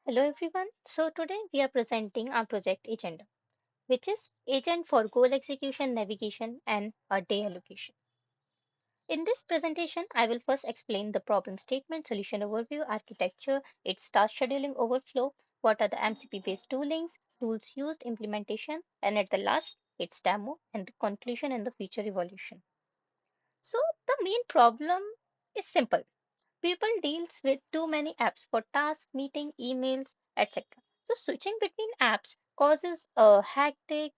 Hello everyone. So today we are presenting our project agenda, which is agent for goal execution, navigation, and a day allocation. In this presentation, I will first explain the problem statement, solution overview, architecture, its task scheduling overflow, what are the MCP-based toolings, tools used, implementation, and at the last, its demo and the conclusion and the future evolution. So the main problem is simple. People deals with too many apps for tasks, meeting, emails, etc. So switching between apps causes a hectic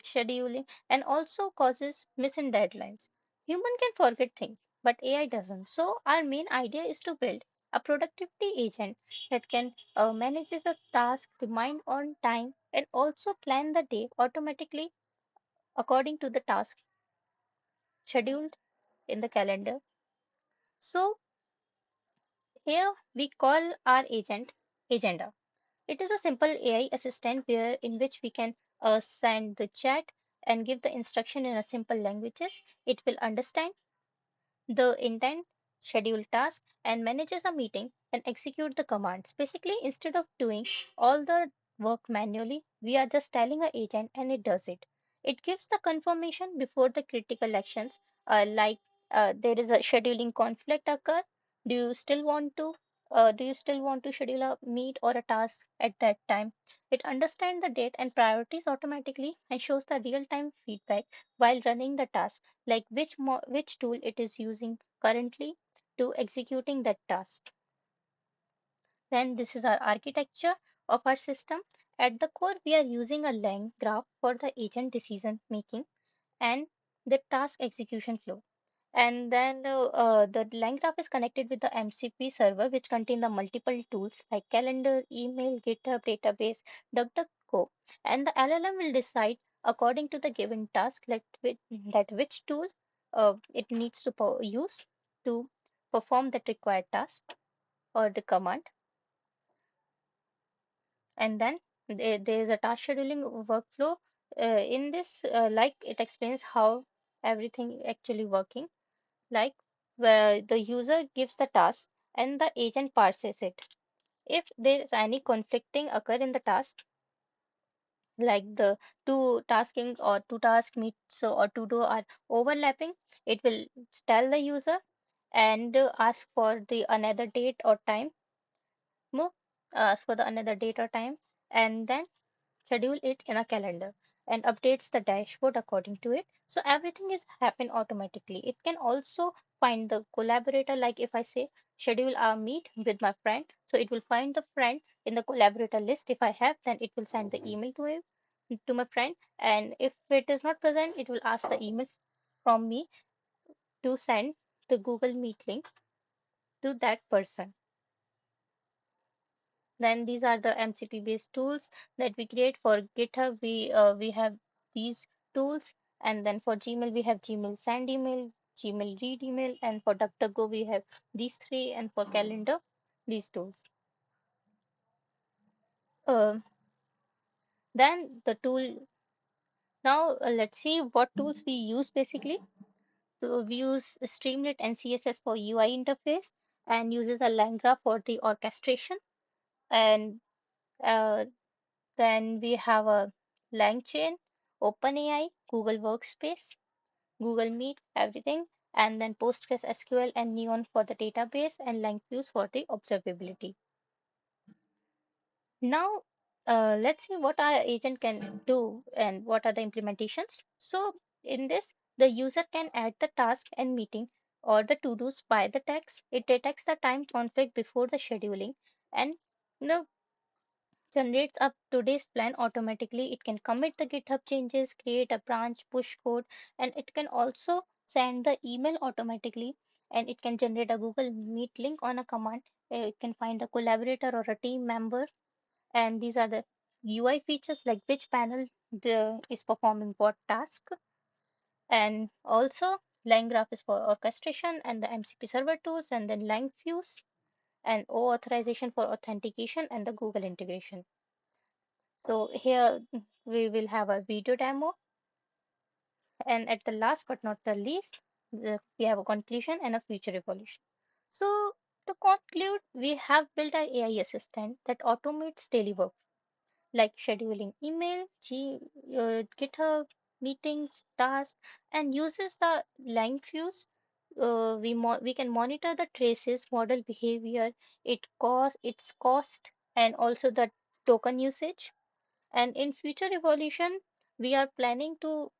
scheduling and also causes missing deadlines. Human can forget things, but AI doesn't. So our main idea is to build a productivity agent that can manage the task, remind on time, and also plan the day automatically according to the task scheduled in the calendar. So here we call our agent agenda. It is a simple AI assistant where in which we can send the chat and give the instruction in a simple languages. It will understand the intent, schedule task, and manages a meeting and execute the commands. Basically, instead of doing all the work manually, we are just telling a agent and it does it. It gives the confirmation before the critical actions, like there is a scheduling conflict occur. Do you still want to? Do you still want to schedule a meet or a task at that time? It understands the date and priorities automatically and shows the real-time feedback while running the task like which tool it is using currently to executing that task. Then this is our architecture of our system. At the core, we are using a line graph for the agent decision making and the task execution flow. And then the line graph is connected with the MCP server, which contain the multiple tools like calendar, email, GitHub, database, DuckDuckGo. And the LLM will decide according to the given task that which tool it needs to use to perform that required task or the command. And then there is a task scheduling workflow. In this, like it explains how everything actually working like where the user gives the task and the agent parses it. If there is any conflicting occur in the task, like the two tasking or two task meets or to do are overlapping, it will tell the user and ask for the another date or time, move, ask for the another date or time, and then schedule it in a calendar and updates the dashboard according to it. So everything is happen automatically. It can also find the collaborator, like if I say schedule a meet with my friend, so it will find the friend in the collaborator list. If I have, then it will send the email to him, to my friend, and if it is not present, it will ask the email from me to send the Google Meet link to that person. Then these are the MCP based tools that we create for GitHub. We have these tools, and then for Gmail we have Gmail send email, Gmail read email, and for DuckDuckGo we have these three, and for calendar these tools. Uh, then the tool. Now let's see what tools we use basically. So we use Streamlit and CSS for UI interface, and uses a LangGraph for the orchestration, and uh, then we have a LangChain, OpenAI, Google Workspace, Google Meet, everything, and then PostgreSQL and Neon for the database and LangFuse for the observability. Now, let's see what our agent can do and what are the implementations. So in this, the user can add the task and meeting or the to-dos by the text. It detects the time conflict before the scheduling and the generates up today's plan automatically. It can commit the GitHub changes, create a branch, push code, and it can also send the email automatically. And it can generate a Google Meet link on a command. It can find a collaborator or a team member. And these are the UI features like which panel is performing what task. And also, LangGraph is for orchestration and the MCP server tools, and then LangFuse and O authorization for authentication and the Google integration. So here we will have a video demo, and at the last but not the least, we have a conclusion and a future evolution. So To conclude, we have built an AI assistant that automates daily work like scheduling email, GitHub, meetings, tasks, and uses the line fuse. We can monitor the traces, model behavior, its cost, and also the token usage. And in future evolution, we are planning to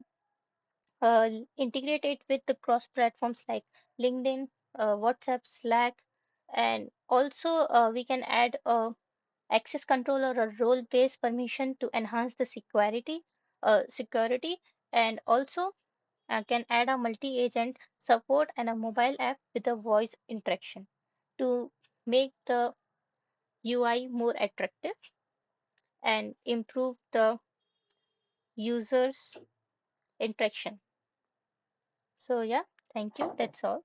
integrate it with the cross platforms like LinkedIn, WhatsApp, Slack, and also we can add a access control or a role-based permission to enhance the security, and also can add a multi-agent support and a mobile app with a voice interaction to make the UI more attractive and improve the users interaction. So yeah, thank you. That's all.